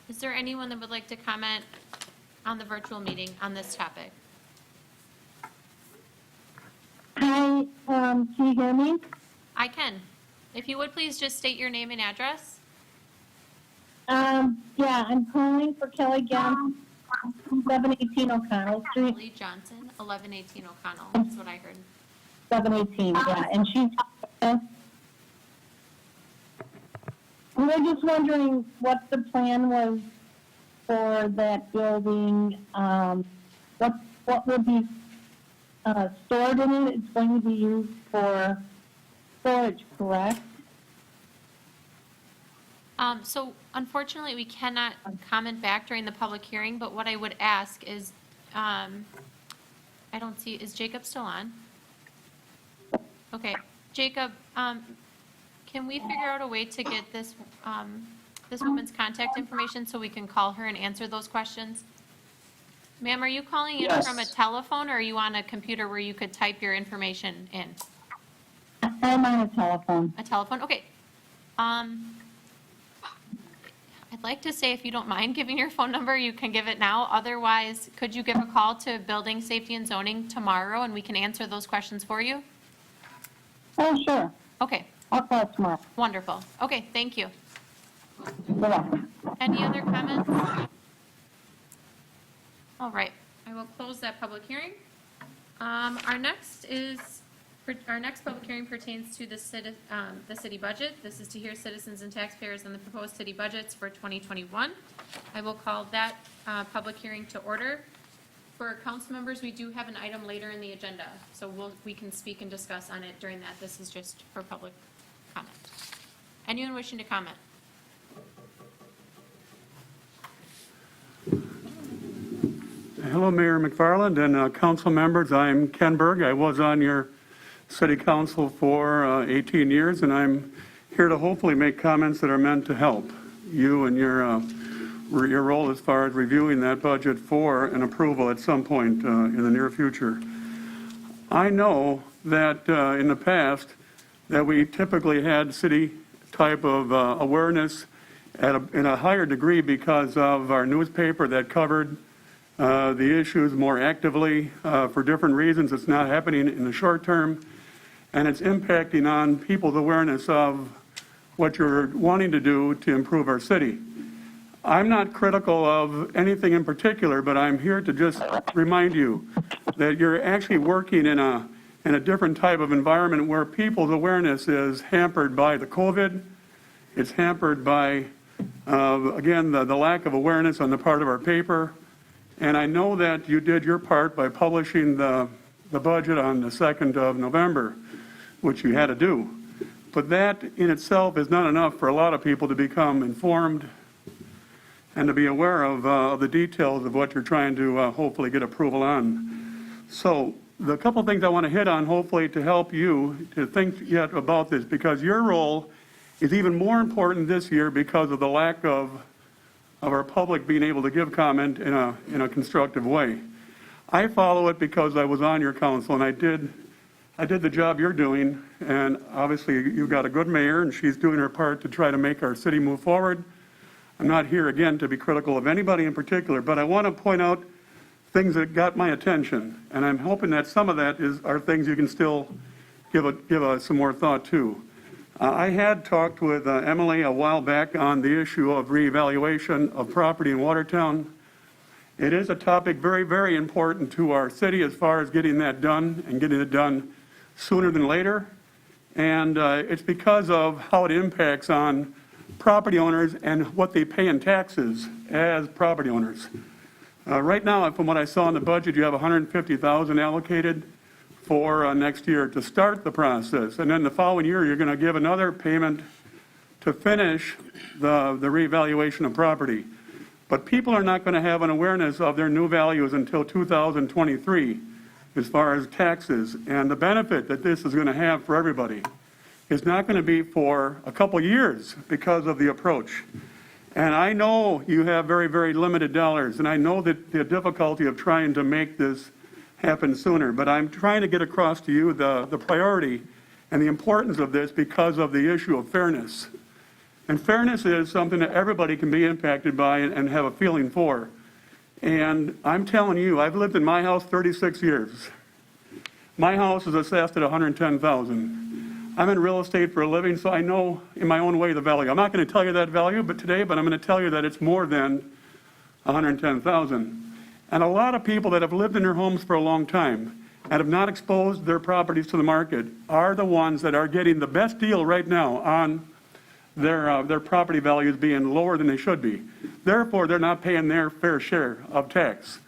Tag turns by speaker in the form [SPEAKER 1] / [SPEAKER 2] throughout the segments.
[SPEAKER 1] Is there anyone that would like to comment on the virtual meeting on this topic?
[SPEAKER 2] Hi, can you hear me?
[SPEAKER 1] I can. If you would please just state your name and address.
[SPEAKER 2] Yeah, I'm calling for Kelly Johnson, 718 O'Connell Street,
[SPEAKER 1] Lee Johnson, 1118 O'Connell, that's what I heard.
[SPEAKER 2] 718, yeah, and she's, we were just wondering what the plan was for that building, what would be stored in it. It's going to be used for storage, correct?
[SPEAKER 1] So unfortunately, we cannot comment back during the public hearing, but what I would ask is, I don't see, is Jacob still on? Okay, Jacob, can we figure out a way to get this, this woman's contact information so we can call her and answer those questions? Ma'am, are you calling in
[SPEAKER 3] Yes.
[SPEAKER 1] from a telephone or are you on a computer where you could type your information in?
[SPEAKER 2] I'm on a telephone.
[SPEAKER 1] A telephone, okay. I'd like to say if you don't mind giving your phone number, you can give it now. Otherwise, could you give a call to Building Safety and Zoning tomorrow and we can answer those questions for you?
[SPEAKER 2] Oh, sure.
[SPEAKER 1] Okay,
[SPEAKER 2] I'll call tomorrow.
[SPEAKER 1] wonderful. Okay, thank you.
[SPEAKER 2] You're welcome.
[SPEAKER 1] Any other comments? All right, I will close that public hearing. Our next public hearing pertains to the city budget. This is to hear citizens and taxpayers on the proposed city budgets for 2021. I will call that public hearing to order. For council members, we do have an item later in the agenda, so we can speak and discuss on it during that. This is just for public comment. Anyone wishing to comment?
[SPEAKER 3] Hello, Mayor McFarland and council members. I'm Ken Berg. I was on your city council for 18 years, and I'm here to hopefully make comments that are meant to help you and your role as far as reviewing that budget for an approval at some point in the near future. I know that in the past that we typically had city type of awareness in a higher degree because of our newspaper that covered the issues more actively for different reasons. It's not happening in the short term, and it's impacting on people's awareness of what you're wanting to do to improve our city. I'm not critical of anything in particular, but I'm here to just remind you that you're actually working in a different type of environment where people's awareness is hampered by the COVID. It's hampered by, again, the lack of awareness on the part of our paper. And I know that you did your part by publishing the budget on the 2nd of November, which you had to do. But that in itself is not enough for a lot of people to become informed and to be aware of the details of what you're trying to hopefully get approval on. So the couple things I want to hit on, hopefully to help you to think yet about this, because your role is even more important this year because of the lack of our public being able to give comment in a constructive way. I follow it because I was on your council and I did the job you're doing, and obviously you've got a good mayor and she's doing her part to try to make our city move forward. I'm not here again to be critical of anybody in particular, but I want to point out things that got my attention, and I'm hoping that some of that are things you can still give some more thought to. I had talked with Emily a while back on the issue of reevaluation of property in Watertown. It is a topic very, very important to our city as far as getting that done and getting it done sooner than later. And it's because of how it impacts on property owners and what they pay in taxes as property owners. Right now, from what I saw in the budget, you have $150,000 allocated for next year to start the process. And then the following year, you're going to give another payment to finish the reevaluation of property. But people are not going to have an awareness of their new values until 2023 as far as taxes. And the benefit that this is going to have for everybody is not going to be for a couple years because of the approach. And I know you have very, very limited dollars, and I know that the difficulty of trying to make this happen sooner, but I'm trying to get across to you the priority and the importance of this because of the issue of fairness. And fairness is something that everybody can be impacted by and have a feeling for. And I'm telling you, I've lived in my house 36 years. My house is assessed at $110,000. I'm in real estate for a living, so I know in my own way the value. I'm not going to tell you that value today, but I'm going to tell you that it's more than $110,000. And a lot of people that have lived in their homes for a long time and have not exposed their properties to the market are the ones that are getting the best deal right now on their property values being lower than they should be. Therefore, they're not paying their fair share of tax.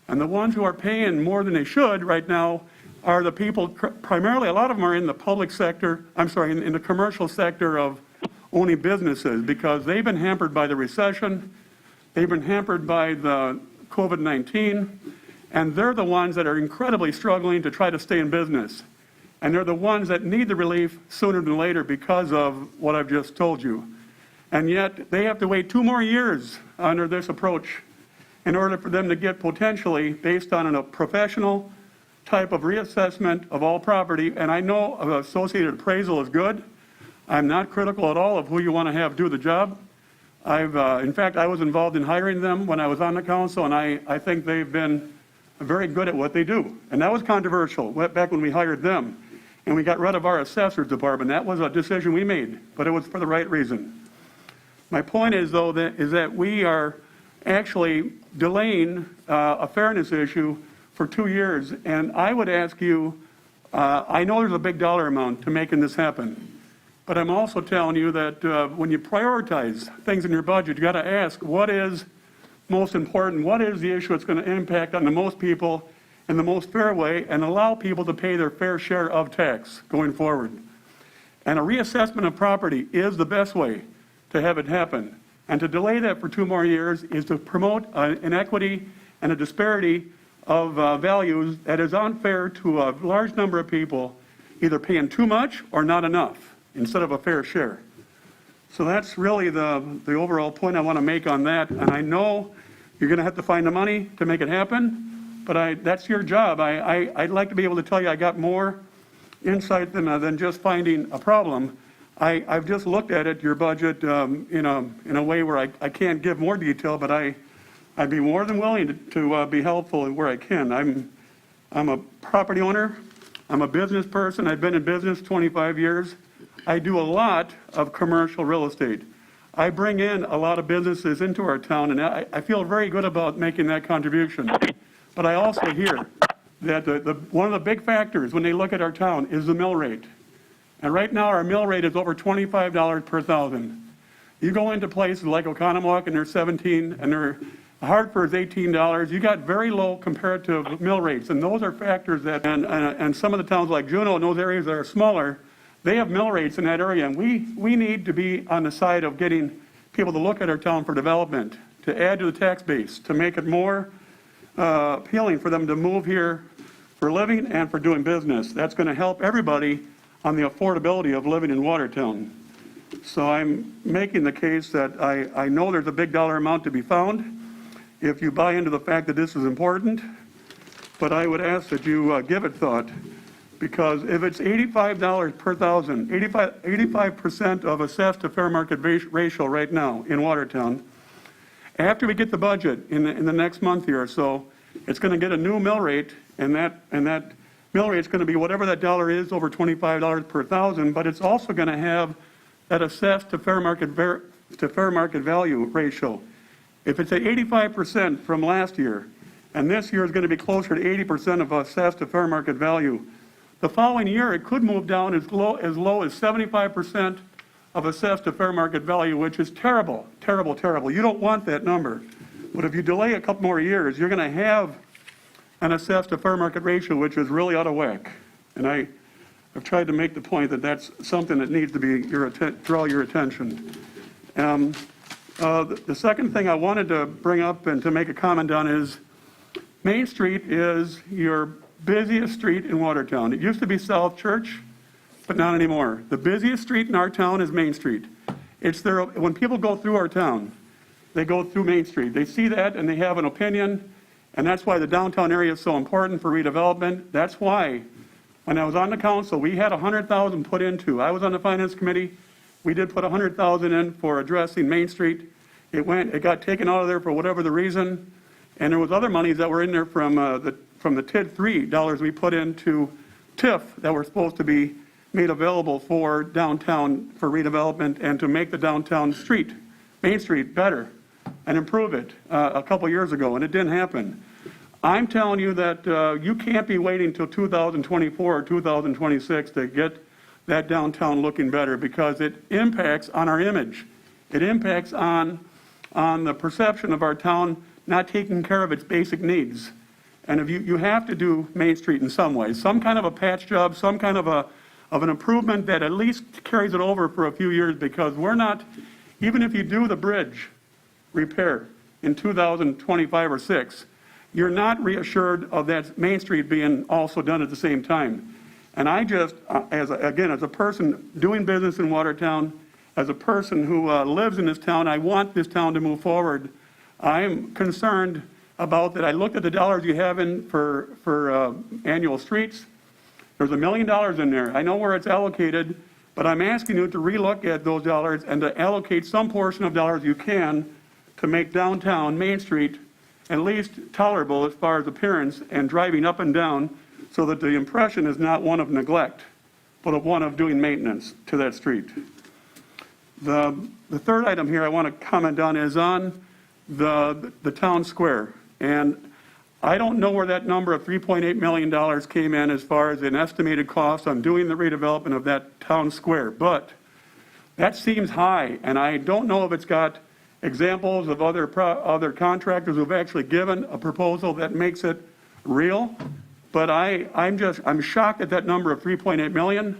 [SPEAKER 3] And the ones who are paying more than they should right now are the people, primarily a lot of them are in the public sector, in the commercial sector of owning businesses, because they've been hampered by the recession, they've been hampered by the COVID-19, and they're the ones that are incredibly struggling to try to stay in business. And they're the ones that need the relief sooner than later because of what I've just told you. And yet, they have to wait 2 more years under this approach in order for them to get potentially, based on a professional type of reassessment of all property. And I know associated appraisal is good. I'm not critical at all of who you want to have do the job. In fact, I was involved in hiring them when I was on the council, and I think they've been very good at what they do. And that was controversial back when we hired them. And we got rid of our assessors department. That was a decision we made, but it was for the right reason. My point is, though, that we are actually delaying a fairness issue for 2 years. And I would ask you, I know there's a big dollar amount to making this happen, but I'm also telling you that when you prioritize things in your budget, you got to ask, what is most important? What is the issue that's going to impact on the most people in the most fair way and allow people to pay their fair share of tax going forward? And a reassessment of property is the best way to have it happen. And to delay that for 2 more years is to promote an equity and a disparity of values that is unfair to a large number of people, either paying too much or not enough instead of a fair share. So that's really the overall point I want to make on that. And I know you're going to have to find the money to make it happen. But that's your job. I'd like to be able to tell you I got more insight than just finding a problem. I've just looked at it, your budget, in a way where I can't give more detail, but I'd be more than willing to be helpful where I can. I'm a property owner. I'm a business person. I've been in business 25 years. I do a lot of commercial real estate. I bring in a lot of businesses into our town, and I feel very good about making that contribution. But I also hear that one of the big factors when they look at our town is the mill rate. And right now our mill rate is over $25 per thousand. You go into places like Oconomowoc and they're $17, and Hartford is $18. You got very low comparative mill rates, and those are factors that, and some of the towns like Juneau and those areas that are smaller, they have mill rates in that area, and we need to be on the side of getting people to look at our town for development, to add to the tax base, to make it more appealing for them to move here for living and for doing business. That's going to help everybody on the affordability of living in Watertown. So I'm making the case that I know there's a big dollar amount to be found if you buy into the fact that this is important, but I would ask that you give it thought, because if it's $85 per thousand, 85% of assessed to fair market ratio right now in Watertown, after we get the budget in the next month here or so, it's going to get a new mill rate, and that mill rate is going to be whatever that dollar is, over $25 per thousand, but it's also going to have that assessed to fair market value ratio. If it's at 85% from last year, and this year is going to be closer to 80% of assessed to fair market value, the following year it could move down as low as 75% of assessed to fair market value, which is terrible, terrible, terrible. You don't want that number. But if you delay a couple more years, you're going to have an assessed to fair market ratio, which is really out of whack. And I've tried to make the point that that's something that needs to be draw your attention. The second thing I wanted to bring up and to make a comment on is Main Street is your busiest street in Watertown. It used to be South Church, but not anymore. The busiest street in our town is Main Street. It's there when people go through our town, they go through Main Street. They see that and they have an opinion, and that's why the downtown area is so important for redevelopment. That's why when I was on the council, we had $100,000 put into. I was on the finance committee. We did put 100,000 in for addressing Main Street. It got taken out of there for whatever the reason. And there was other monies that were in there from the TID 3 dollars we put into TIF that were supposed to be made available for downtown, for redevelopment, and to make the downtown street, Main Street, better and improve it a couple years ago, and it didn't happen. I'm telling you that you can't be waiting till 2024 or 2026 to get that downtown looking better, because it impacts on our image. It impacts on the perception of our town not taking care of its basic needs. And if you have to do Main Street in some way, some kind of a patch job, some kind of an improvement that at least carries it over for a few years, because we're not, even if you do the bridge repair in 2025 or 6, you're not reassured of that Main Street being also done at the same time. And I just, as a person doing business in Watertown, as a person who lives in this town, I want this town to move forward. I'm concerned about that. I looked at the dollars you have in for annual streets. There's $1 million in there. I know where it's allocated, but I'm asking you to relook at those dollars and to allocate some portion of dollars you can to make downtown Main Street at least tolerable as far as appearance and driving up and down, so that the impression is not one of neglect, but of one of doing maintenance to that street. The third item here I want to comment on is on the town square. And I don't know where that number of $3.8 million came in as far as an estimated cost on doing the redevelopment of that town square, but that seems high, and I don't know if it's got examples of other contractors who've actually given a proposal that makes it real. But I'm shocked at that number of 3.8 million.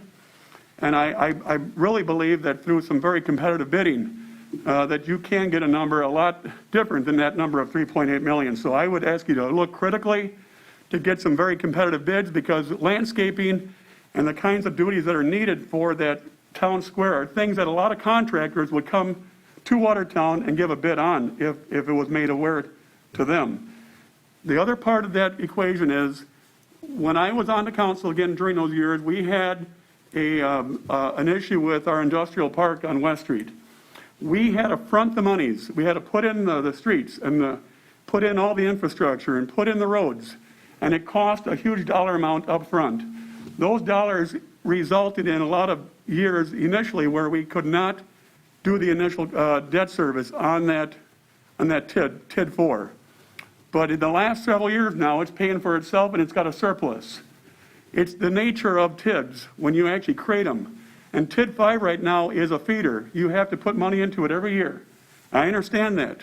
[SPEAKER 3] And I really believe that through some very competitive bidding, that you can get a number a lot different than that number of 3.8 million. So I would ask you to look critically to get some very competitive bids, because landscaping and the kinds of duties that are needed for that town square are things that a lot of contractors would come to Watertown and give a bid on if it was made aware to them. The other part of that equation is, when I was on the council again during those years, we had an issue with our industrial park on West Street. We had to front the monies. We had to put in the streets and put in all the infrastructure and put in the roads. And it cost a huge dollar amount up front. Those dollars resulted in a lot of years initially where we could not do the initial debt service on that TID 4. But in the last several years now, it's paying for itself and it's got a surplus. It's the nature of TIDs when you actually create them. And TID 5 right now is a feeder. You have to put money into it every year. I understand that.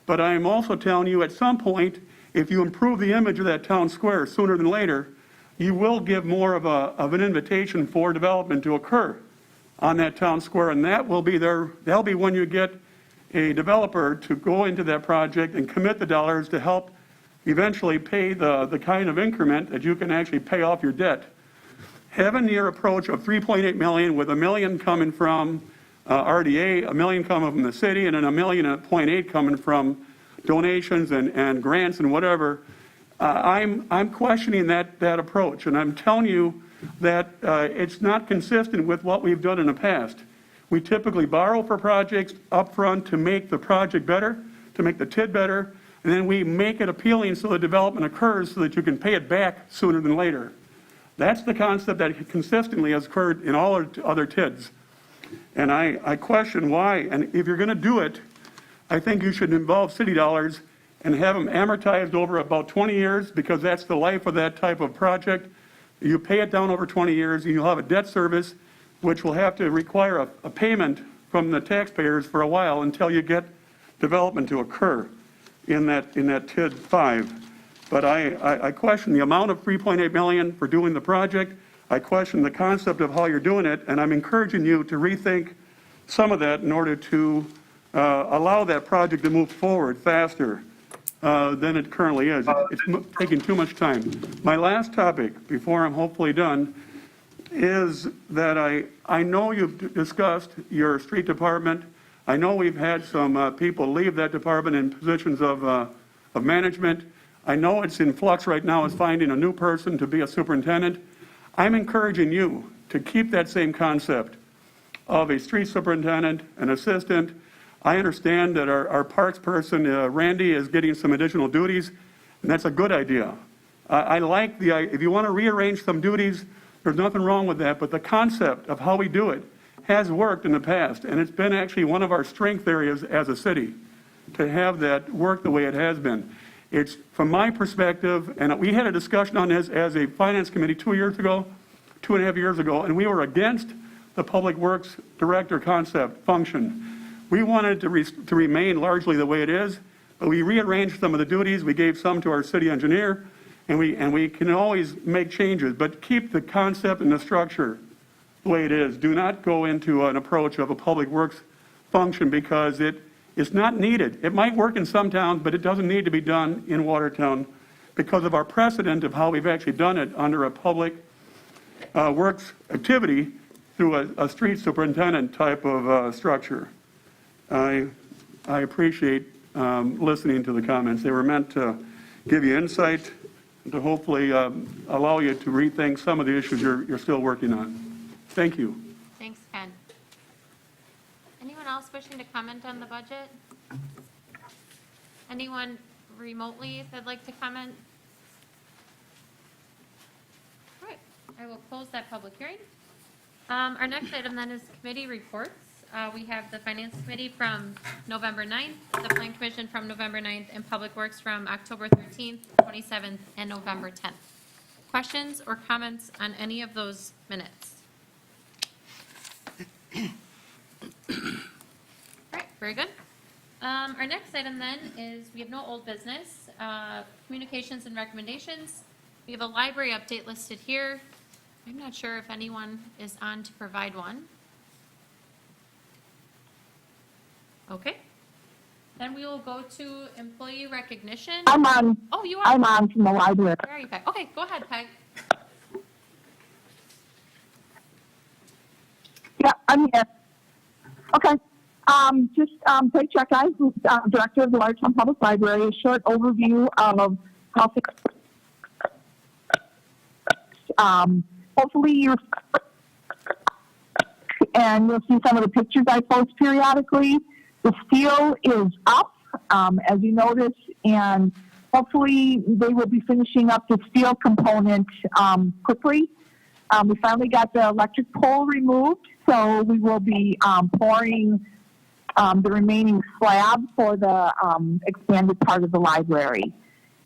[SPEAKER 3] But I am also telling you, at some point, if you improve the image of that town square sooner than later, you will give more of an invitation for development to occur on that town square. And that'll be when you get a developer to go into that project and commit the dollars to help eventually pay the kind of increment that you can actually pay off your debt. Having your approach of 3.8 million with $1 million coming from RDA, $1 million coming from the city, and then $1.8 million coming from donations and grants and whatever, I'm questioning that approach, and I'm telling you that it's not consistent with what we've done in the past. We typically borrow for projects up front to make the project better, to make the TID better, and then we make it appealing so the development occurs so that you can pay it back sooner than later. That's the concept that consistently has occurred in all other TIDs. And I question why. And if you're going to do it, I think you should involve city dollars and have them amortized over about 20 years, because that's the life of that type of project. You pay it down over 20 years, and you'll have a debt service, which will have to require a payment from the taxpayers for a while until you get development to occur in that TID 5. But I question the amount of 3.8 million for doing the project. I question the concept of how you're doing it, and I'm encouraging you to rethink some of that in order to allow that project to move forward faster than it currently is. It's taking too much time. My last topic, before I'm hopefully done, is that I know you've discussed your street department. I know we've had some people leave that department in positions of management. I know it's in flux right now as finding a new person to be a superintendent. I'm encouraging you to keep that same concept of a street superintendent, an assistant. I understand that our parks person, Randy, is getting some additional duties, and that's a good idea. I like if you want to rearrange some duties, there's nothing wrong with that, but the concept of how we do it has worked in the past, and it's been actually one of our strength areas as a city, to have that work the way it has been. It's, from my perspective, and we had a discussion on this as a finance committee 2.5 years ago, and we were against the Public Works Director concept function. We wanted to remain largely the way it is, but we rearranged some of the duties. We gave some to our city engineer, and we can always make changes, but keep the concept and the structure the way it is. Do not go into an approach of a Public Works function because it's not needed. It might work in some towns, but it doesn't need to be done in Watertown because of our precedent of how we've actually done it under a Public Works activity through a street superintendent type of structure. I appreciate listening to the comments. They were meant to give you insight, to hopefully allow you to rethink some of the issues you're still working on. Thank you.
[SPEAKER 1] Thanks, Ken. Anyone else wishing to comment on the budget? Anyone remotely that'd like to comment? All right, I will close that public hearing. Our next item then is committee reports. We have the Finance Committee from November 9th, the Plan Commission from November 9th, and Public Works from October 13th, 27th, and November 10th. Questions or comments on any of those minutes? All right, very good. Our next item then is, we have no old business, communications and recommendations. We have a library update listed here. I'm not sure if anyone is on to provide one. Okay. Then we will go to employee recognition.
[SPEAKER 2] I'm on.
[SPEAKER 1] Oh, you are?
[SPEAKER 2] I'm on from the library.
[SPEAKER 1] Where are you, Peg? Okay, go ahead, Peg.
[SPEAKER 2] Yeah, I'm here. Okay. Peg Checkeye, who's director of the Watertown Public Library, a short overview of how hopefully you're, and you'll see some of the pictures I post periodically. The steel is up, as you notice, and hopefully they will be finishing up the steel component quickly. We finally got the electric pole removed, so we will be pouring the remaining slab for the expanded part of the library.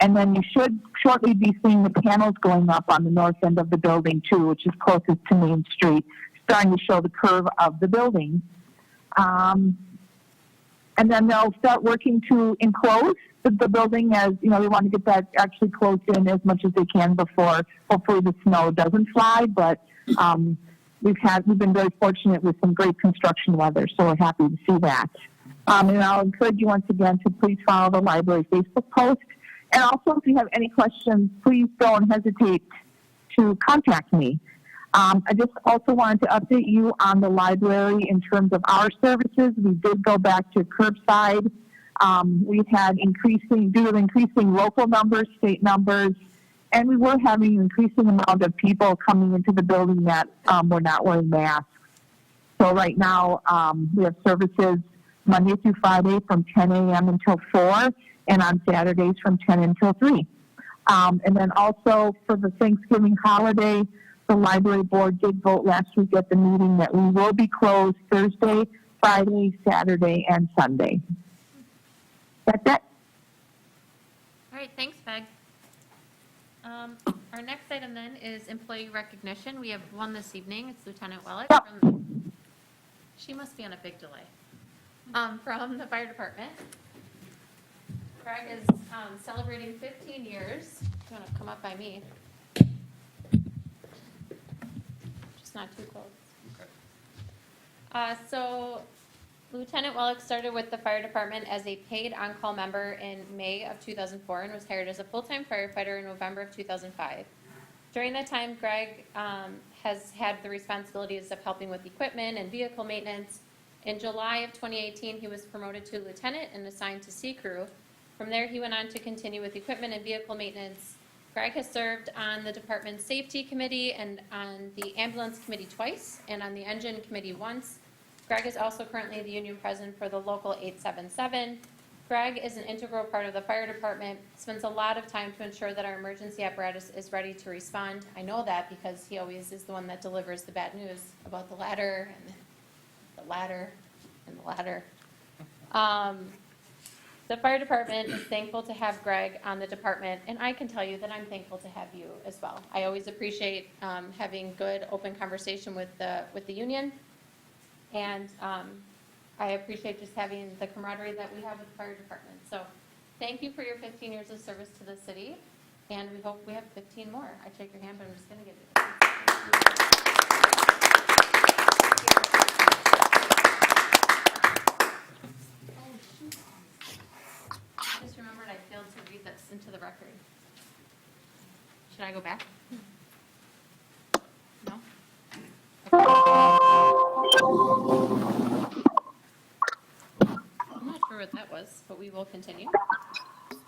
[SPEAKER 2] And then you should shortly be seeing the panels going up on the north end of the building too, which is closest to Main Street, starting to show the curve of the building. And then they'll start working to enclose the building, as you know, they want to get that actually closed in as much as they can before hopefully the snow doesn't fly. But we've been very fortunate with some great construction weather, so we're happy to see that. And I'll encourage you once again to please follow the library Facebook post. And also, if you have any questions, please don't hesitate to contact me. I just also wanted to update you on the library in terms of our services. We did go back to curbside. We've had due to increasing local numbers, state numbers, and we were having an increasing amount of people coming into the building that were not wearing masks. So right now, we have services Monday through Friday from 10 a.m. until 4, and on Saturdays from 10 until 3. And then also for the Thanksgiving holiday, the library board did vote last week at the meeting that we will be closed Thursday, Friday, Saturday, and Sunday. That's it.
[SPEAKER 1] All right, thanks, Peg. Our next item then is employee recognition. We have one this evening. It's Lieutenant Wellick.
[SPEAKER 2] Yep.
[SPEAKER 1] She must be on a big delay. From the fire department. Greg is celebrating 15 years. You want to come up by me? Just not too close. So Lieutenant Wellick started with the fire department as a paid on-call member in May of 2004 and was hired as a full-time firefighter in November of 2005. During that time, Greg has had the responsibilities of helping with equipment and vehicle maintenance. In July of 2018, he was promoted to lieutenant and assigned to sea crew. From there, he went on to continue with equipment and vehicle maintenance. Greg has served on the department's safety committee and on the ambulance committee twice, and on the engine committee once. Greg is also currently the union president for the local 877. Greg is an integral part of the fire department, spends a lot of time to ensure that our emergency apparatus is ready to respond. I know that because he always is the one that delivers the bad news about the ladder and the ladder and the ladder. The fire department is thankful to have Greg on the department, and I can tell you that I'm thankful to have you as well. I always appreciate having good, open conversation with the union, and I appreciate just having the camaraderie that we have with the fire department. So thank you for your 15 years of service to the city, and we hope we have 15 more. I shake your hand, but I'm just going to give you Just remembered I failed to read this into the record. Should I go back? No? I'm not sure what that was, but we will continue.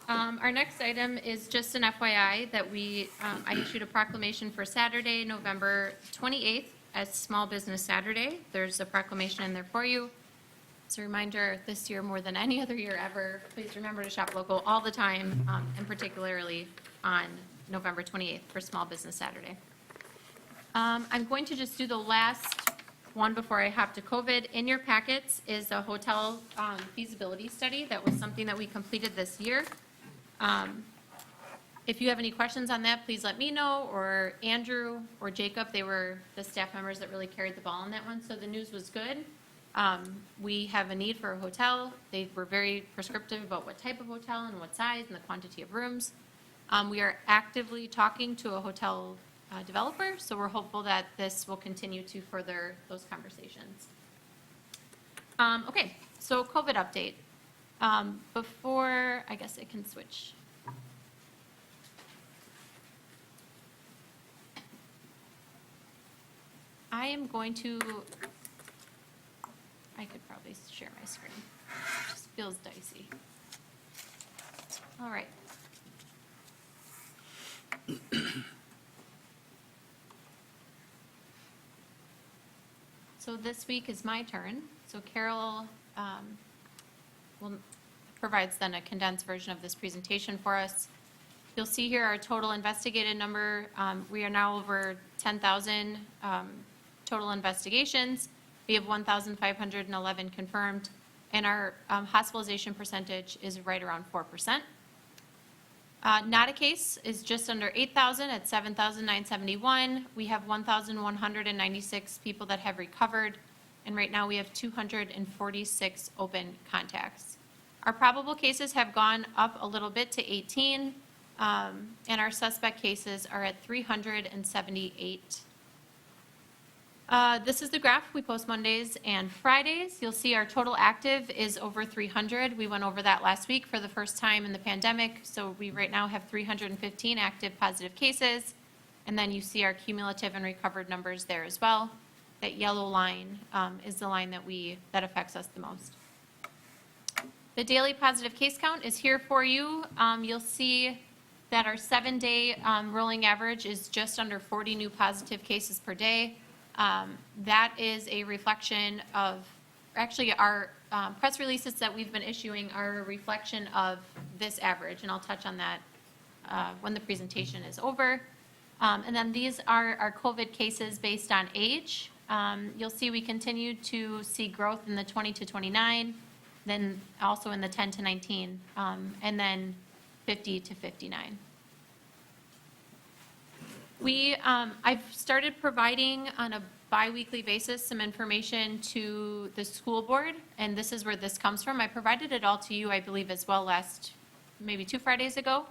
[SPEAKER 1] Our next item is just an FYI that I issued a proclamation for Saturday, November 28th as Small Business Saturday. There's a proclamation in there for you. It's a reminder this year more than any other year ever, please remember to shop local all the time, and particularly on November 28th for Small Business Saturday. I'm going to just do the last one before I hop to COVID. In your packets is a hotel feasibility study. That was something that we completed this year. If you have any questions on that, please let me know, or Andrew or Jacob. They were the staff members that really carried the ball on that one, so the news was good. We have a need for a hotel. They were very prescriptive about what type of hotel and what size and the quantity of rooms. We are actively talking to a hotel developer, so we're hopeful that this will continue to further those conversations. Okay, so COVID update. Before, I guess I can switch. I am going to, I could probably share my screen. It just feels dicey. All right. So this week is my turn. So Carol provides then a condensed version of this presentation for us. You'll see here our total investigated number. We are now over 10,000 total investigations. We have 1,511 confirmed, and our hospitalization percentage is right around 4%. Not a case is just under 8,000 at 7,971. We have 1,196 people that have recovered, and right now we have 246 open contacts. Our probable cases have gone up a little bit to 18, and our suspect cases are at 378. This is the graph we post Mondays and Fridays. You'll see our total active is over 300. We went over that last week for the first time in the pandemic. So we right now have 315 active positive cases. And then you see our cumulative and recovered numbers there as well. That yellow line is the line that affects us the most. The daily positive case count is here for you. You'll see that our 7-day rolling average is just under 40 new positive cases per day. That is a reflection of, actually our press releases that we've been issuing are a reflection of this average, and I'll touch on that when the presentation is over. And then these are our COVID cases based on age. You'll see we continue to see growth in the 20 to 29, then also in the 10 to 19, and then 50 to 59. I've started providing on a bi-weekly basis some information to the school board, and this is where this comes from. I provided it all to you, I believe, as well maybe 2 Fridays ago.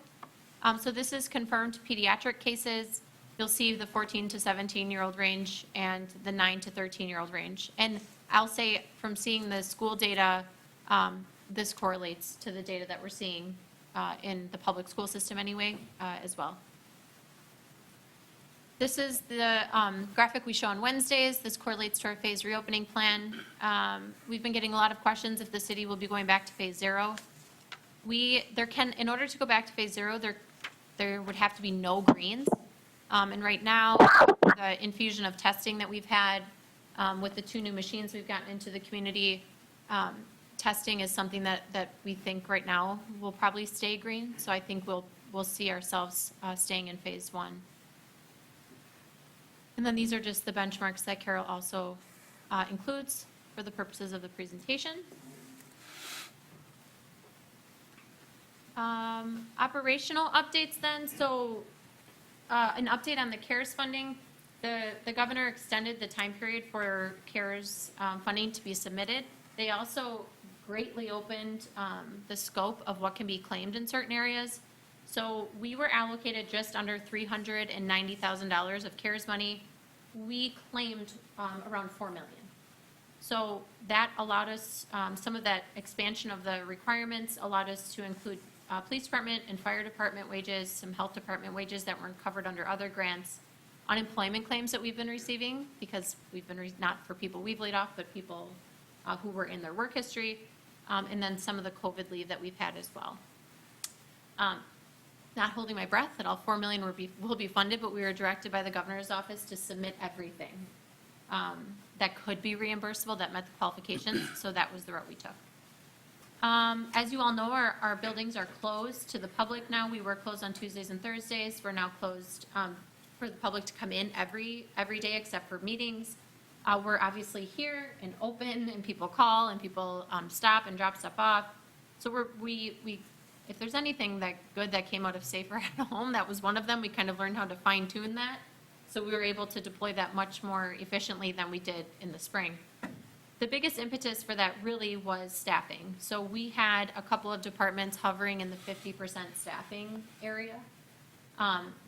[SPEAKER 1] So this is confirmed pediatric cases. You'll see the 14 to 17-year-old range and the 9 to 13-year-old range. And I'll say from seeing the school data, this correlates to the data that we're seeing in the public school system anyway, as well. This is the graphic we show on Wednesdays. This correlates to our phase reopening plan. We've been getting a lot of questions if the city will be going back to phase 0. In order to go back to phase 0, there would have to be no greens. And right now, the infusion of testing that we've had With the 2 new machines we've gotten into the community, testing is something that we think right now will probably stay green. So I think we'll see ourselves staying in phase 1. And then these are just the benchmarks that Carol also includes for the purposes of the presentation. Operational updates then. So an update on the CARES funding. The governor extended the time period for CARES funding to be submitted. They also greatly opened the scope of what can be claimed in certain areas. So we were allocated just under $390,000 of CARES money. We claimed around $4 million. So that allowed us, some of that expansion of the requirements allowed us to include police department and fire department wages, some health department wages that weren't covered under other grants, unemployment claims that we've been receiving because we've been, not for people we've laid off, but people who were in their work history, and then some of the COVID leave that we've had as well. Not holding my breath that all $4 million will be funded, but we were directed by the governor's office to submit everything that could be reimbursable that met the qualifications, so that was the route we took. As you all know, our buildings are closed to the public now. We were closed on Tuesdays and Thursdays. We're now closed for the public to come in every day except for meetings. We're obviously here and open, and people call, and people stop and drop stuff off. So we if there's anything that good that came out of Safer at Home, that was one of them. We kind of learned how to fine tune that. So we were able to deploy that much more efficiently than we did in the spring. The biggest impetus for that really was staffing. So we had a couple of departments hovering in the 50% staffing area.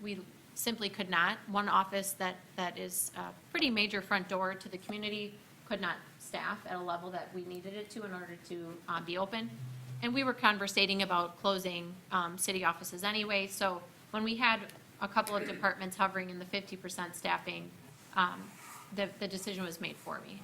[SPEAKER 1] We simply could not. One office that is a pretty major front door to the community could not staff at a level that we needed it to in order to be open. And we were conversating about closing city offices anyway. So when we had a couple of departments hovering in the 50% staffing, the decision was made for me.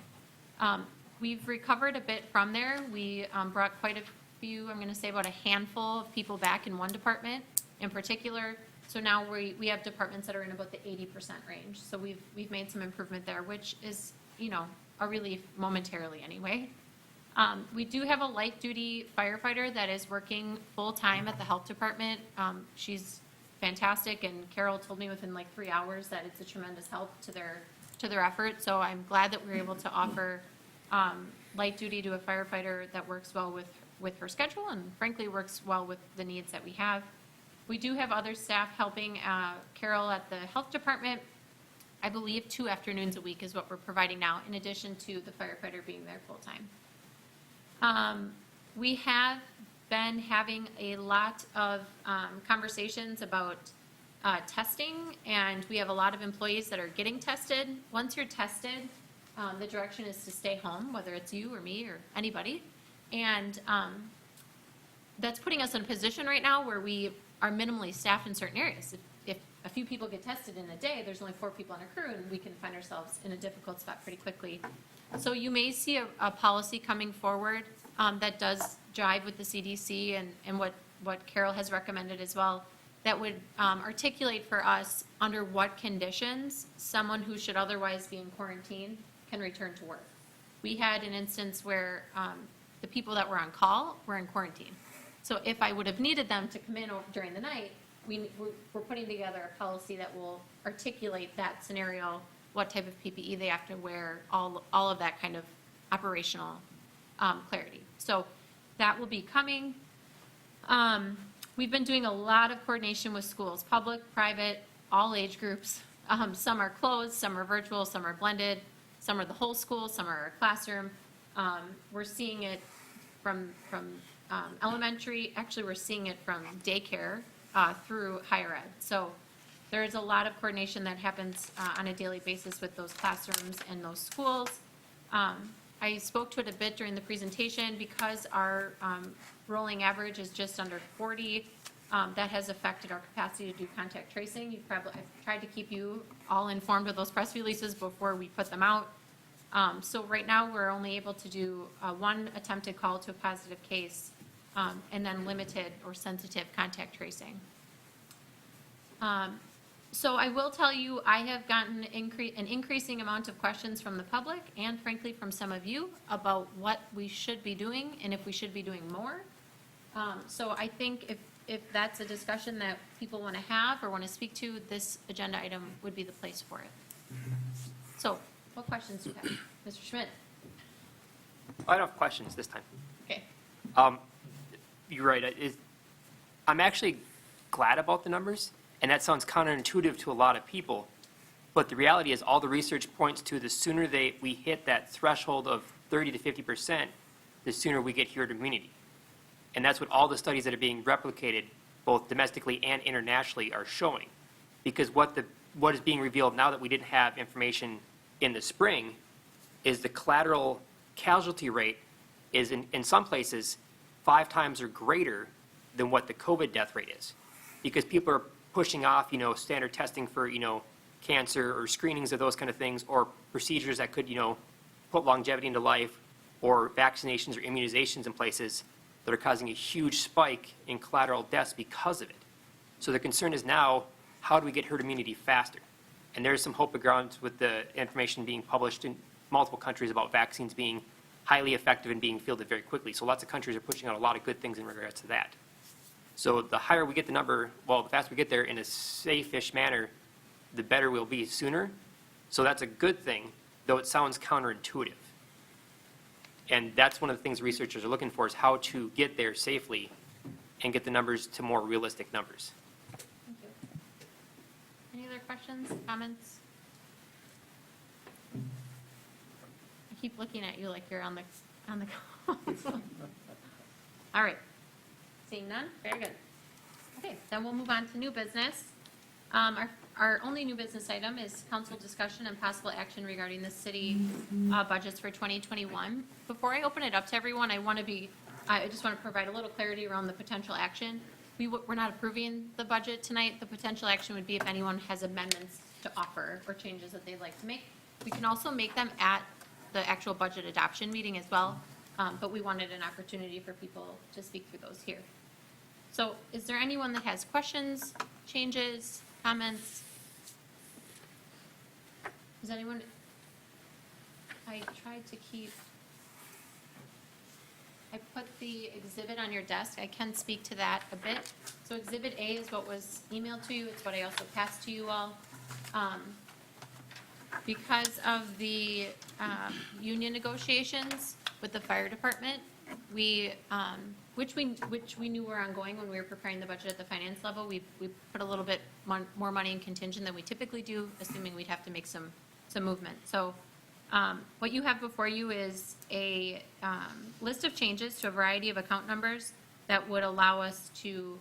[SPEAKER 1] We've recovered a bit from there. We brought quite a few, I'm going to say about a handful of people back in one department in particular. So now we have departments that are in about the 80% range. So we've made some improvement there, which is, a relief momentarily anyway. We do have a light duty firefighter that is working full time at the health department. She's fantastic, and Carol told me within like 3 hours that it's a tremendous help to their effort. So I'm glad that we were able to offer light duty to a firefighter that works well with her schedule and frankly works well with the needs that we have. We do have other staff helping Carol at the health department. I believe 2 afternoons a week is what we're providing now, in addition to the firefighter being there full time. We have been having a lot of conversations about testing, and we have a lot of employees that are getting tested. Once you're tested, the direction is to stay home, whether it's you or me or anybody. And that's putting us in a position right now where we are minimally staffed in certain areas. If a few people get tested in a day, there's only 4 people on a crew, and we can find ourselves in a difficult spot pretty quickly. So you may see a policy coming forward that does jive with the CDC and what Carol has recommended as well, that would articulate for us under what conditions someone who should otherwise be in quarantine can return to work. We had an instance where the people that were on call were in quarantine. So if I would have needed them to come in during the night, we're putting together a policy that will articulate that scenario, what type of PPE they have to wear, all of that kind of operational clarity. So that will be coming. We've been doing a lot of coordination with schools, public, private, all age groups. Some are closed, some are virtual, some are blended, some are the whole school, some are a classroom. We're seeing it from elementary, actually we're seeing it from daycare through higher ed. So there's a lot of coordination that happens on a daily basis with those classrooms and those schools. I spoke to it a bit during the presentation because our rolling average is just under 40. That has affected our capacity to do contact tracing. I've tried to keep you all informed of those press releases before we put them out. So right now we're only able to do 1 attempted call to a positive case and then limited or sensitive contact tracing. So I will tell you, I have gotten an increasing amount of questions from the public and frankly from some of you about what we should be doing and if we should be doing more. So I think if that's a discussion that people want to have or want to speak to, this agenda item would be the place for it. So what questions do you have? Mr. Schmidt?
[SPEAKER 4] I don't have questions this time.
[SPEAKER 1] Okay.
[SPEAKER 4] You're right. I'm actually glad about the numbers, and that sounds counterintuitive to a lot of people. But the reality is all the research points to the sooner we hit that threshold of 30 to 50%, the sooner we get herd immunity. And that's what all the studies that are being replicated, both domestically and internationally, are showing. Because what is being revealed now that we didn't have information in the spring is the collateral casualty rate is in some places 5 times or greater than what the COVID death rate is. Because people are pushing off, standard testing for, cancer or screenings of those kind of things, or procedures that could, put longevity into life, or vaccinations or immunizations in places that are causing a huge spike in collateral deaths because of it. So the concern is now, how do we get herd immunity faster? And there's some hope grounds with the information being published in multiple countries about vaccines being highly effective and being fielded very quickly. So lots of countries are pushing out a lot of good things in regards to that. So the higher we get the number, the faster we get there in a safe-ish manner, the better we'll be sooner. So that's a good thing, though it sounds counterintuitive. And that's one of the things researchers are looking for, is how to get there safely and get the numbers to more realistic numbers.
[SPEAKER 1] Thank you. Any other questions, comments? I keep looking at you like you're on the council. All right. Seeing none? Very good. Okay, then we'll move on to new business. Our only new business item is council discussion and possible action regarding the city budgets for 2021. Before I open it up to everyone, I just want to provide a little clarity around the potential action. We're not approving the budget tonight. The potential action would be if anyone has amendments to offer or changes that they'd like to make. We can also make them at the actual budget adoption meeting as well, but we wanted an opportunity for people to speak through those here. So is there anyone that has questions, changes, comments? Is anyone? I tried to I put the exhibit on your desk. I can speak to that a bit. So Exhibit A is what was emailed to you. It's what I also passed to you all. Because of the union negotiations with the fire department, which we knew were ongoing when we were preparing the budget at the finance level, we put a little bit more money in contingent than we typically do, assuming we'd have to make some movement. So what you have before you is a list of changes to a variety of account numbers that would allow us to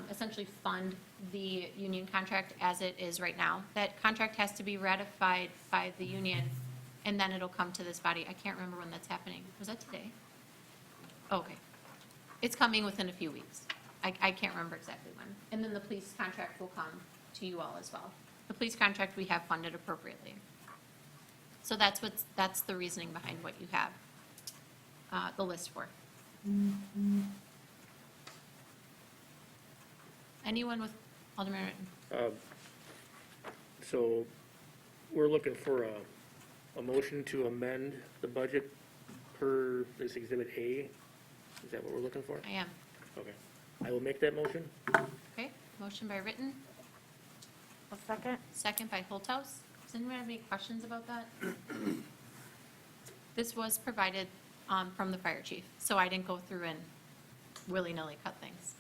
[SPEAKER 1] essentially fund the union contract as it is right now. That contract has to be ratified by the union, and then it'll come to this body. I can't remember when that's happening. Was that today? Okay. It's coming within a few weeks. I can't remember exactly when. And then the police contract will come to you all as well. The police contract we have funded appropriately. So that's the reasoning behind what you have the list for. Anyone with Alderman Ritten?
[SPEAKER 5] So we're looking for a motion to amend the budget per this Exhibit A. Is that what we're looking for?
[SPEAKER 1] I am.
[SPEAKER 5] Okay. I will make that motion.
[SPEAKER 1] Okay, motion by Ritten,
[SPEAKER 6] A second?
[SPEAKER 1] second by Holthouse. Does anyone have any questions about that? This was provided from the fire chief, so I didn't go through and willy-nilly cut things.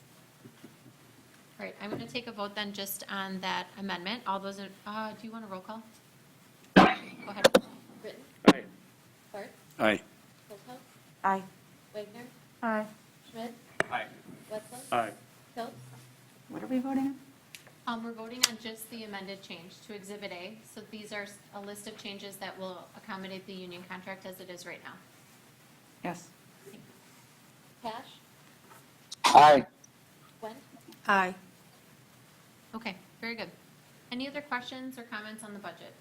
[SPEAKER 1] All right, I'm going to take a vote then just on that amendment. All those in, do you want a roll call? Go ahead. Ritten,
[SPEAKER 5] Aye.
[SPEAKER 1] Clark,
[SPEAKER 3] Aye.
[SPEAKER 1] Holthouse,
[SPEAKER 6] Aye.
[SPEAKER 1] Wagner,
[SPEAKER 6] Aye.
[SPEAKER 1] Schmidt,
[SPEAKER 4] Aye.
[SPEAKER 1] Wetzel,
[SPEAKER 3] Aye.
[SPEAKER 1] Phillips.
[SPEAKER 6] What are we voting on?
[SPEAKER 1] We're voting on just the amended change to Exhibit A. So these are a list of changes that will accommodate the union contract as it is right now.
[SPEAKER 6] Yes.
[SPEAKER 1] Cash?
[SPEAKER 7] Aye.
[SPEAKER 1] Gwen?
[SPEAKER 6] Aye.
[SPEAKER 1] Okay, very good. Any other questions or comments on the budget?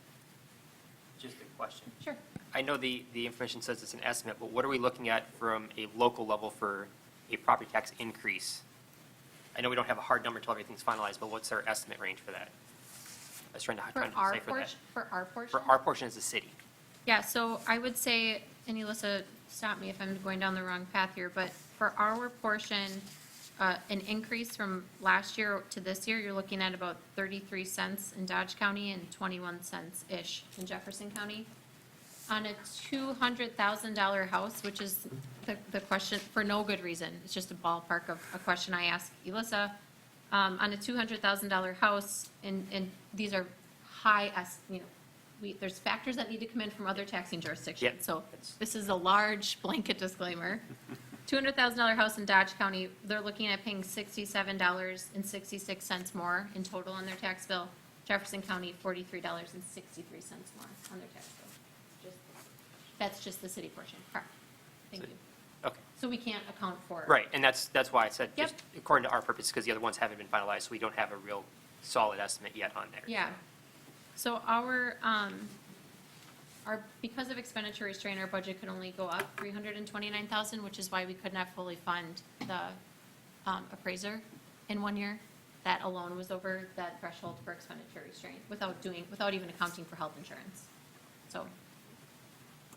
[SPEAKER 4] Just a question.
[SPEAKER 1] Sure.
[SPEAKER 4] I know the information says it's an estimate, but what are we looking at from a local level for a property tax increase? I know we don't have a hard number until everything's finalized, but what's our estimate range for that? I was trying to
[SPEAKER 1] For our
[SPEAKER 4] decipher that.
[SPEAKER 1] portion, for our portion?
[SPEAKER 4] For our portion as a city.
[SPEAKER 1] Yeah, so I would say, and Elissa, stop me if I'm going down the wrong path here, but for our portion, an increase from last year to this year, you're looking at about 33 cents in Dodge County and 21 cents-ish in Jefferson County. On a $200,000 house, which is the question, for no good reason, it's just a ballpark of a question I asked Elissa. On a $200,000 house, and these are there's factors that need to come in from other taxing jurisdictions.
[SPEAKER 4] Yep.
[SPEAKER 1] So this is a large blanket disclaimer. $200,000 house in Dodge County, they're looking at paying $67.66 more in total on their tax bill. Jefferson County, $43.63 more on their tax bill. That's just the city portion. Correct. Thank you.
[SPEAKER 4] Okay.
[SPEAKER 1] So we can't account for.
[SPEAKER 4] Right, and that's why I said,
[SPEAKER 1] Yep.
[SPEAKER 4] just according to our purpose, because the other ones haven't been finalized, so we don't have a real solid estimate yet on there.
[SPEAKER 1] Yeah. So because of expenditure restraint, our budget could only go up $329,000, which is why we could not fully fund the appraiser in 1 year. That alone was over that threshold for expenditure restraint without even accounting for health insurance.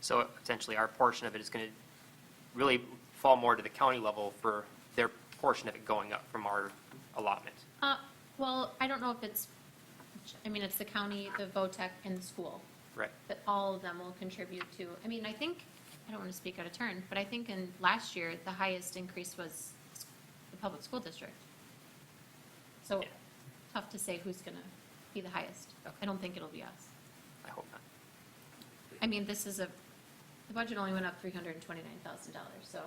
[SPEAKER 4] So essentially, our portion of it is going to really fall more to the county level for their portion of it going up from our allotment.
[SPEAKER 1] Well, I don't know if it's the county, the VOTEC, and the school.
[SPEAKER 4] Right.
[SPEAKER 1] That all of them will contribute to, I don't want to speak out of turn, but I think in last year, the highest increase was the public school district. So
[SPEAKER 4] Yeah.
[SPEAKER 1] tough to say who's going to be the highest.
[SPEAKER 4] Okay.
[SPEAKER 1] I don't think it'll be us.
[SPEAKER 4] I hope not.
[SPEAKER 1] The budget only went up $329,000, so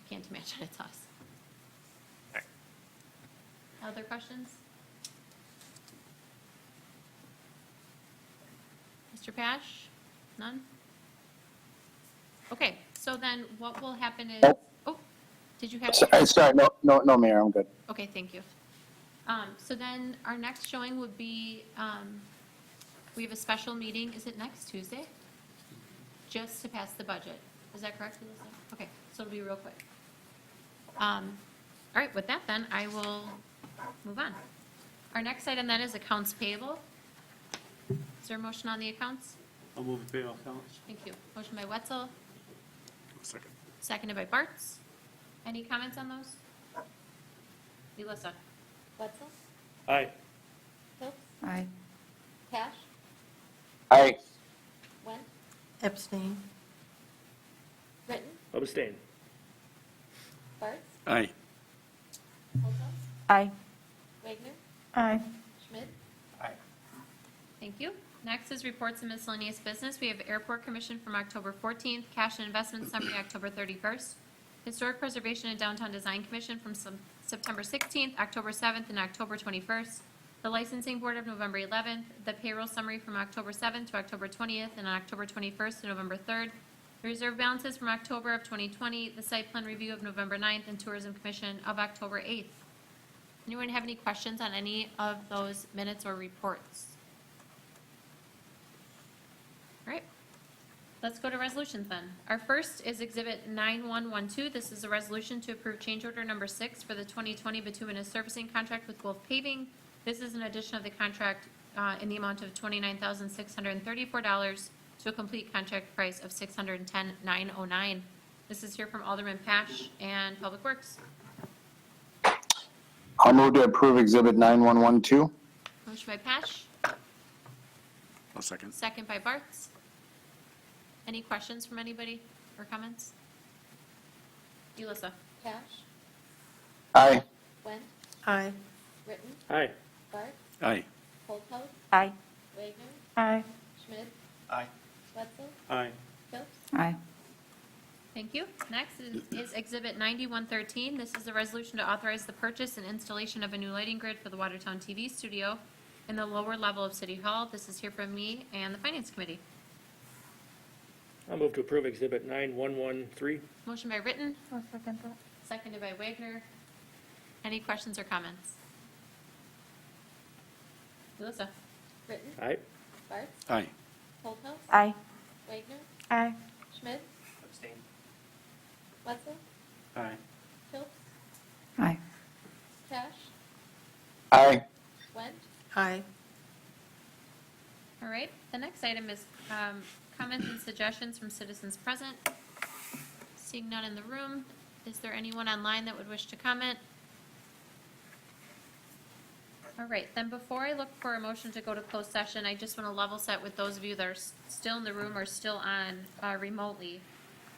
[SPEAKER 1] can't imagine it's us.
[SPEAKER 4] All right.
[SPEAKER 1] Other questions? Mr. Pash? None? Okay, so then what will happen is,
[SPEAKER 7] Nope.
[SPEAKER 1] oh, did you have?
[SPEAKER 7] Sorry, no, Mayor, I'm good.
[SPEAKER 1] Okay, thank you. So then our next showing would be, we have a special meeting, is it next Tuesday? Just to pass the budget. Is that correct, Melissa? Okay, so it'll be real quick. All right, with that then, I will move on. Our next item then is accounts payable. Is there a motion on the accounts?
[SPEAKER 3] I'll move the payable accounts.
[SPEAKER 1] Thank you. Motion by Wetzel,
[SPEAKER 3] Second.
[SPEAKER 1] seconded by Bartz. Any comments on those? Melissa?
[SPEAKER 6] Wetzel?
[SPEAKER 5] Aye.
[SPEAKER 6] Phillips? Aye. Cash?
[SPEAKER 7] Aye.
[SPEAKER 6] Went?
[SPEAKER 2] Abstain.
[SPEAKER 6] Britton?
[SPEAKER 5] Abstain.
[SPEAKER 6] Bartz?
[SPEAKER 3] Aye.
[SPEAKER 6] Holthouse?
[SPEAKER 2] Aye.
[SPEAKER 6] Wagner?
[SPEAKER 2] Aye.
[SPEAKER 6] Schmidt?
[SPEAKER 4] Aye.
[SPEAKER 1] Thank you. Next is reports and miscellaneous business. We have Airport Commission from October 14th, Cash and Investment Summary October 31st, Historic Preservation and Downtown Design Commission from September 16th, October 7th, and October 21st, the Licensing Board of November 11th, the Payroll Summary from October 7th to October 20th, and October 21st to November 3rd, the Reserve Balances from October of 2020, the Site Plan Review of November 9th, and Tourism Commission of October 8th. Anyone have any questions on any of those minutes or reports? All right, let's go to resolutions then. Our first is Exhibit 9112. This is a resolution to approve change order number 6 for the 2020 bituminous surfacing contract with Wolf Paving. This is an addition of the contract in the amount of $29,634 to a complete contract price of $610,909. This is here from Alderman Pash and Public Works.
[SPEAKER 7] I'll move to approve Exhibit 9112.
[SPEAKER 1] Motion by Pash,
[SPEAKER 3] I'll second.
[SPEAKER 1] second by Bartz. Any questions from anybody or comments? Elissa?
[SPEAKER 6] Cash?
[SPEAKER 7] Aye.
[SPEAKER 6] Went?
[SPEAKER 2] Aye.
[SPEAKER 6] Britton?
[SPEAKER 5] Aye.
[SPEAKER 6] Bartz?
[SPEAKER 3] Aye.
[SPEAKER 6] Holthouse?
[SPEAKER 2] Aye.
[SPEAKER 6] Wagner?
[SPEAKER 2] Aye.
[SPEAKER 6] Schmidt?
[SPEAKER 4] Aye.
[SPEAKER 6] Wetzel?
[SPEAKER 3] Aye.
[SPEAKER 6] Phillips?
[SPEAKER 2] Aye.
[SPEAKER 1] Thank you. Next is Exhibit 9113. This is a resolution to authorize the purchase and installation of a new lighting grid for the Watertown TV studio in the lower level of City Hall. This is here from me and the Finance Committee.
[SPEAKER 5] I'll move to approve Exhibit 9113.
[SPEAKER 1] Motion by Ritten,
[SPEAKER 2] I'll second that.
[SPEAKER 1] seconded by Wagner. Any questions or comments? Melissa?
[SPEAKER 6] Britton?
[SPEAKER 5] Aye.
[SPEAKER 6] Bartz?
[SPEAKER 3] Aye.
[SPEAKER 6] Holthouse?
[SPEAKER 2] Aye.
[SPEAKER 6] Wagner?
[SPEAKER 2] Aye.
[SPEAKER 6] Schmidt?
[SPEAKER 4] Abstain.
[SPEAKER 6] Wetzel?
[SPEAKER 3] Aye.
[SPEAKER 6] Phillips?
[SPEAKER 2] Aye.
[SPEAKER 6] Cash?
[SPEAKER 7] Aye.
[SPEAKER 6] Went?
[SPEAKER 2] Aye.
[SPEAKER 1] All right, the next item is comments and suggestions from citizens present. Seeing none in the room, is there anyone online that would wish to comment? All right, then before I look for a motion to go to closed session, I just want to level set with those of you that are still in the room or still on remotely.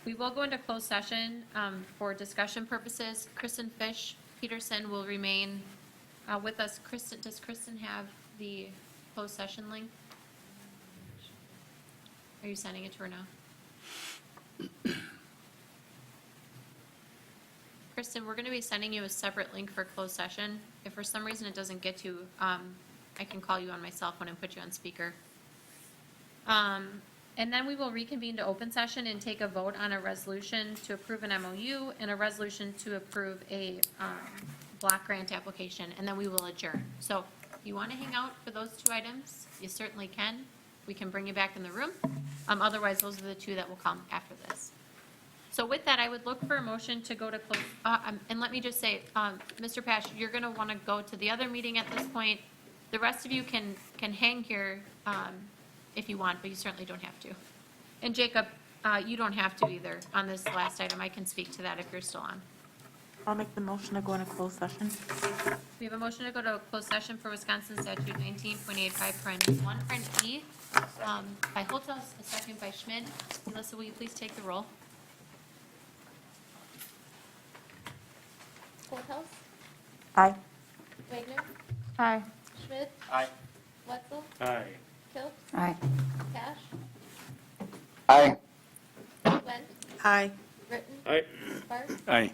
[SPEAKER 1] We will go into closed session for discussion purposes. Kristen Peterson will remain with us. Does Kristen have the closed session link? Are you sending it to her now? Kristen, we're going to be sending you a separate link for closed session. If for some reason it doesn't get to, I can call you on my cell phone and put you on speaker. And then we will reconvene to open session and take a vote on a resolution to approve an MOU and a resolution to approve a block grant application, and then we will adjourn. So if you want to hang out for those two items, you certainly can. We can bring you back in the room. Otherwise, those are the two that will come after this. So with that, I would look for a motion to go to close, and let me just say, Mr. Pash, you're going to want to go to the other meeting at this point. The rest of you can hang here if you want, but you certainly don't have to. And Jacob, you don't have to either on this last item. I can speak to that if you're still on.
[SPEAKER 8] I'll make the motion to go into closed session.
[SPEAKER 1] We have a motion to go to a closed session for Wisconsin statute 19.85, parent 1, parent E, by Holthaus, a second by Schmidt. Melissa, will you please take the roll?
[SPEAKER 6] Holthaus,
[SPEAKER 8] Aye.
[SPEAKER 6] Wagner,
[SPEAKER 8] Aye.
[SPEAKER 6] Schmidt,
[SPEAKER 4] Aye.
[SPEAKER 6] Wetzel,
[SPEAKER 5] Aye.
[SPEAKER 6] Hill,
[SPEAKER 8] Aye.
[SPEAKER 6] Cash,
[SPEAKER 7] Aye.
[SPEAKER 6] Went,
[SPEAKER 8] Aye.
[SPEAKER 6] Britton,
[SPEAKER 5] Aye.
[SPEAKER 6] Sparks,
[SPEAKER 7] Aye.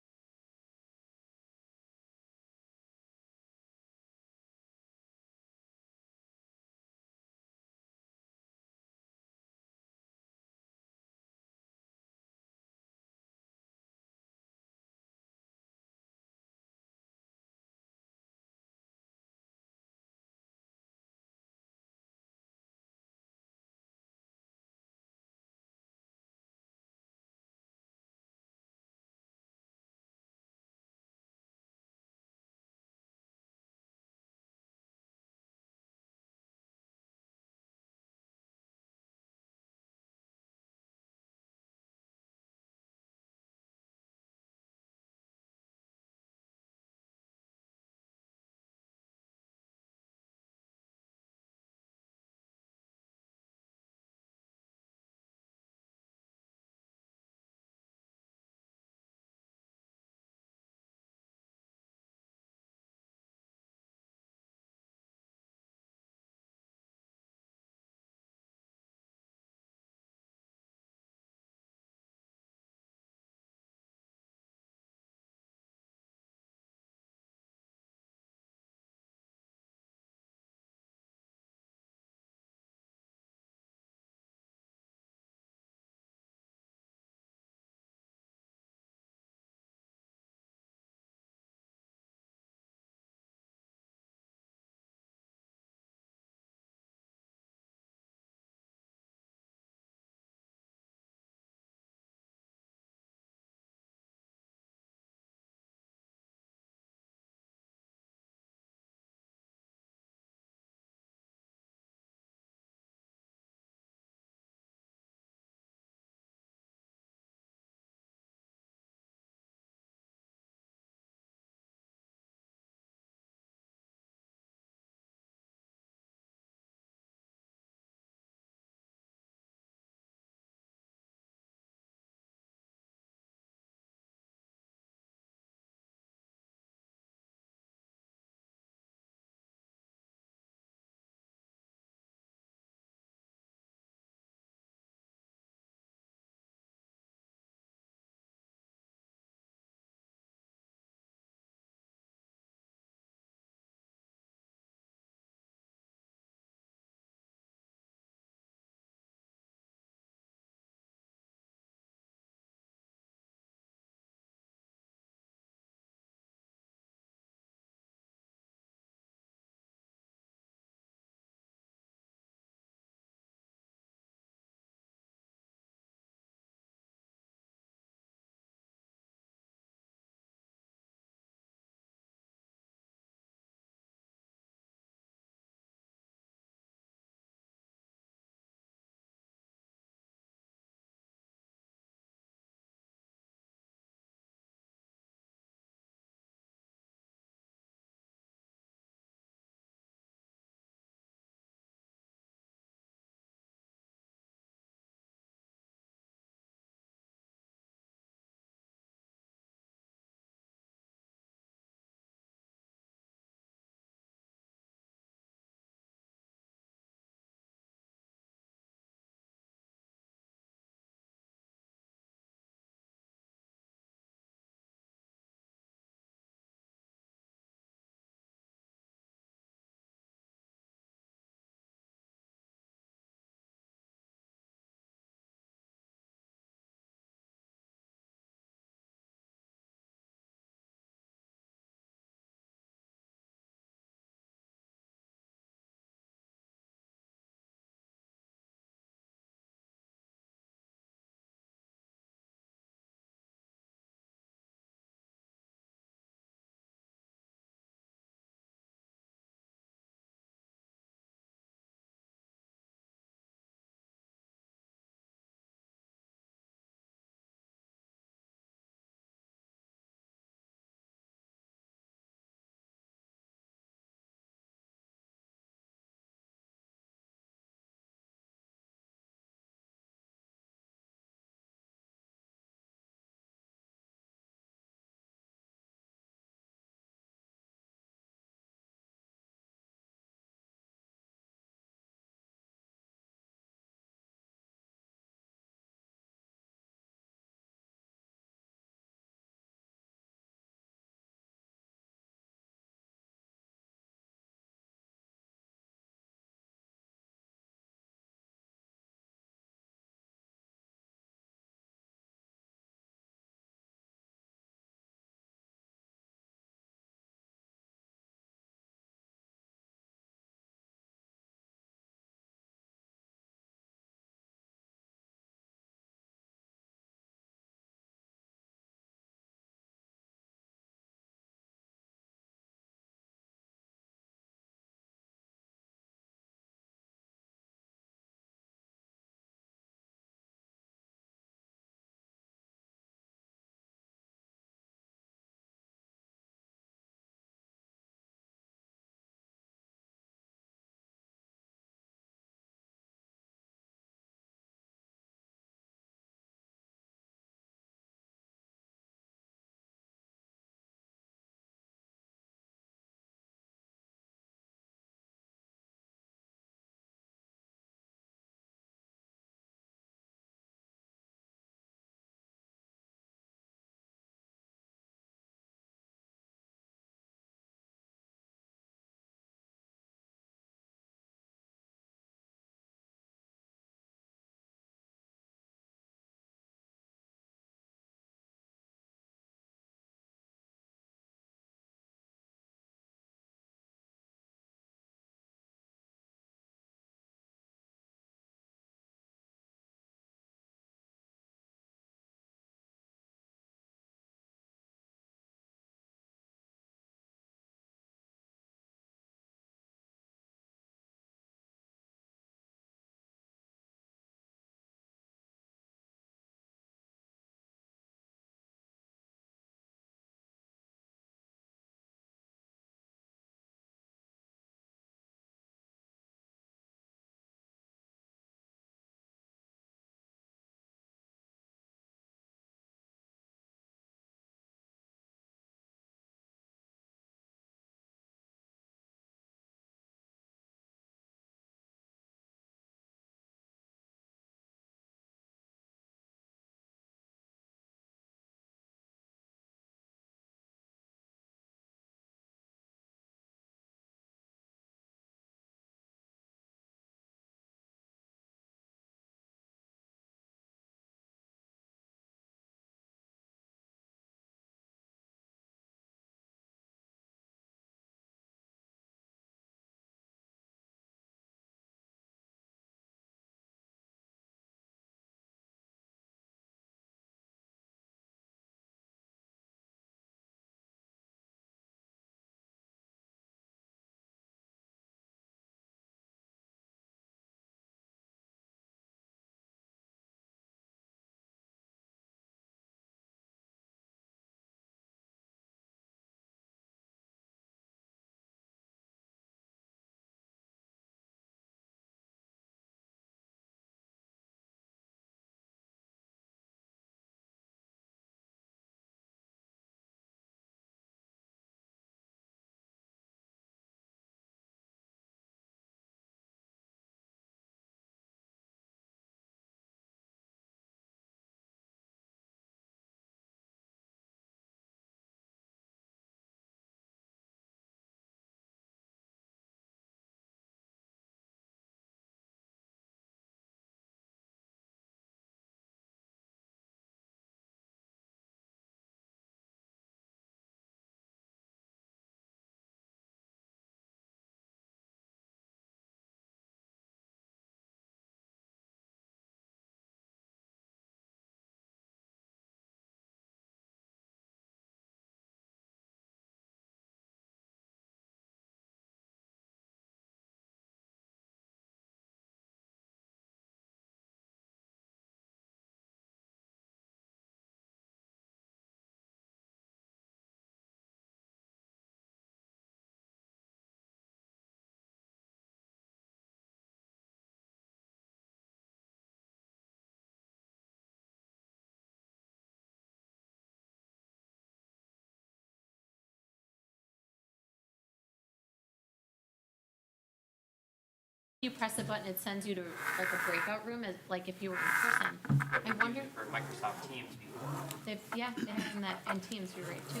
[SPEAKER 1] You press a button, it sends you to like a breakout room, as, like if you were in person. I wonder,
[SPEAKER 4] For Microsoft Teams before.
[SPEAKER 1] yeah, it has in that, and Teams, you're right, too.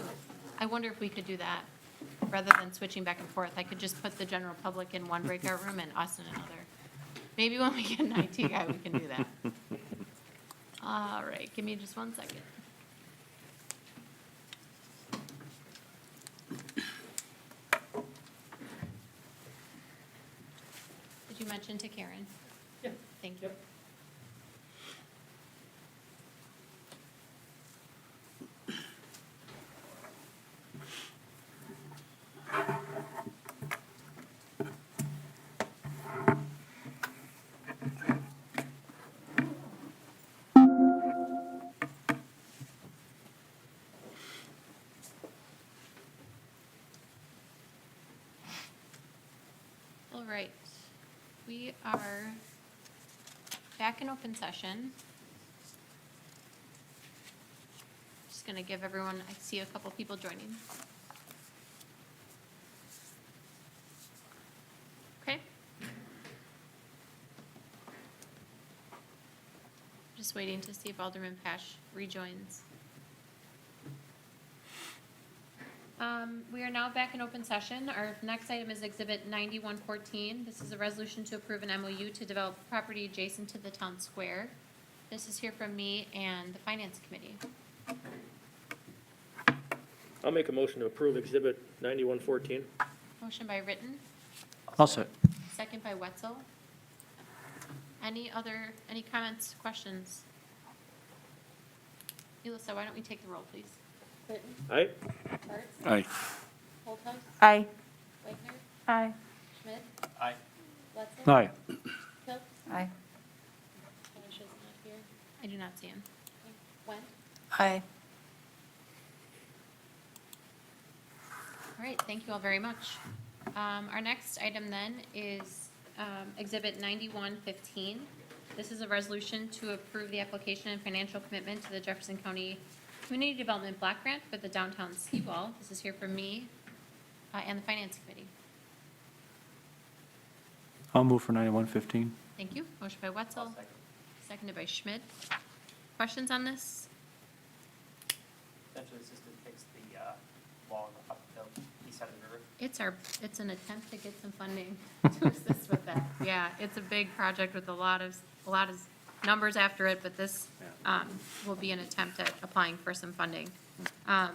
[SPEAKER 1] I wonder if we could do that, rather than switching back and forth. I could just put the general public in one breakout room and us in another. Maybe when we get an IT guy, we can do that. All right, give me just 1 second. Did you mention to Karen?
[SPEAKER 5] Yeah.
[SPEAKER 1] Thank you. All right, we are back in open session. Just gonna give everyone, I see a couple people joining. Okay. Just waiting to see if Alderman Pash rejoins. We are now back in open session. Our next item is Exhibit 9114. This is a resolution to approve an MOU to develop property adjacent to the town square. This is here from me and the Finance Committee.
[SPEAKER 5] I'll make a motion to approve Exhibit 9114.
[SPEAKER 1] Motion by Ritten,
[SPEAKER 7] I'll say.
[SPEAKER 1] second by Wetzel. Any comments, questions? Elissa, why don't we take the roll, please?
[SPEAKER 6] Clinton.
[SPEAKER 5] Aye?
[SPEAKER 6] Bartz.
[SPEAKER 7] Aye.
[SPEAKER 6] Holthouse.
[SPEAKER 8] Aye.
[SPEAKER 6] Wagner.
[SPEAKER 8] Aye.
[SPEAKER 6] Schmidt.
[SPEAKER 4] Aye.
[SPEAKER 6] Wetzel.
[SPEAKER 7] Aye.
[SPEAKER 6] Hill.
[SPEAKER 8] Aye.
[SPEAKER 6] Cash is not here.
[SPEAKER 1] I do not see him.
[SPEAKER 6] Went.
[SPEAKER 8] Aye.
[SPEAKER 1] All right, thank you all very much. Our next item then is Exhibit 9115. This is a resolution to approve the application and financial commitment to the Jefferson County Community Development Block Grant for the downtown seawall. This is here from me and the Finance Committee.
[SPEAKER 7] I'll move for 9115.
[SPEAKER 1] Thank you. Motion by Wetzel,
[SPEAKER 4] I'll second.
[SPEAKER 1] seconded by Schmidt. Questions on this?
[SPEAKER 4] Essentially, it's just to fix the wall up the east side of the river.
[SPEAKER 1] It's an attempt to get some funding to assist with that. Yeah, it's a big project with a lot of numbers after it, but this will be an attempt at applying for some funding. I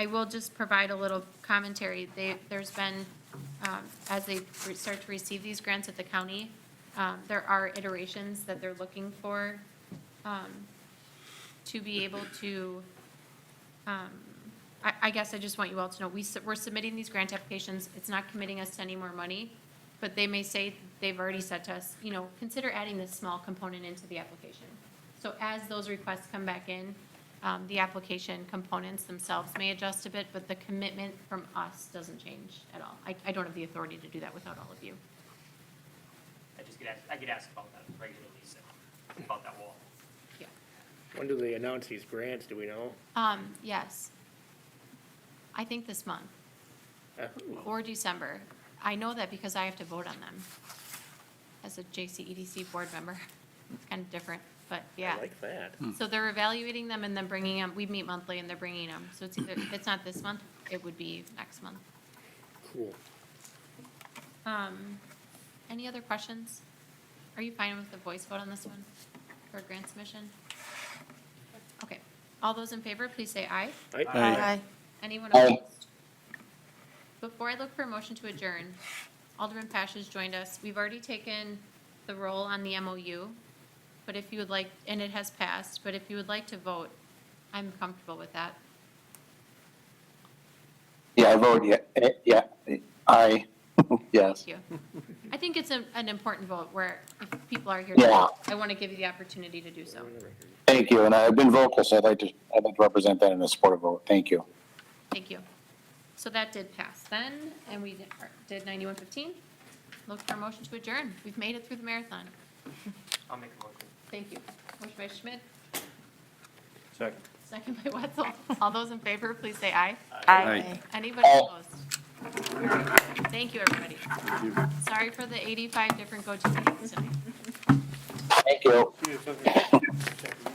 [SPEAKER 1] will just provide a little commentary. There's been, as they start to receive these grants at the county, there are iterations that they're looking for to be able to, I guess I just want you all to know, we're submitting these grant applications. It's not committing us to any more money, but they may say, they've already said to us, consider adding this small component into the application. So as those requests come back in, the application components themselves may adjust a bit, but the commitment from us doesn't change at all. I don't have the authority to do that without all of you.
[SPEAKER 4] I get asked about that regularly, so, about that wall.
[SPEAKER 1] Yeah.
[SPEAKER 5] When do they announce these grants, do we know?
[SPEAKER 1] Yes. I think this month
[SPEAKER 5] Uh,
[SPEAKER 1] or December. I know that because I have to vote on them as a JCEDC board member. It's kind of different, but yeah.
[SPEAKER 5] I like that.
[SPEAKER 1] So they're evaluating them and then bringing them, we meet monthly and they're bringing them. So it's either, if it's not this month, it would be next month.
[SPEAKER 5] Cool.
[SPEAKER 1] Any other questions? Are you fine with the voice vote on this one for grant submission? Okay. All those in favor, please say aye.
[SPEAKER 5] Aye?
[SPEAKER 1] Anyone
[SPEAKER 7] Aye.
[SPEAKER 1] opposed? Before I look for a motion to adjourn, Alderman Pash has joined us. We've already taken the roll on the MOU, but if you would like, and it has passed, but if you would like to vote, I'm comfortable with that.
[SPEAKER 7] Yeah, I vote yeah. Aye. Yes.
[SPEAKER 1] Thank you. I think it's an important vote where if people are here,
[SPEAKER 7] Yeah.
[SPEAKER 1] I want to give you the opportunity to do so.
[SPEAKER 7] Thank you, and I've been vocal, so I'd like to represent that in a supportive vote. Thank you.
[SPEAKER 1] Thank you. So that did pass then, and we did 9115. Look for a motion to adjourn. We've made it through the marathon.
[SPEAKER 4] I'll make a motion.
[SPEAKER 1] Thank you. Motion by Schmidt,
[SPEAKER 7] Second.
[SPEAKER 1] second by Wetzel. All those in favor, please say aye.
[SPEAKER 8] Aye.
[SPEAKER 1] Anybody
[SPEAKER 7] Aye.
[SPEAKER 1] opposed? Thank you, everybody. Sorry for the 85 different go-to meetings tonight.
[SPEAKER 7] Thank you.
[SPEAKER 5] See if something-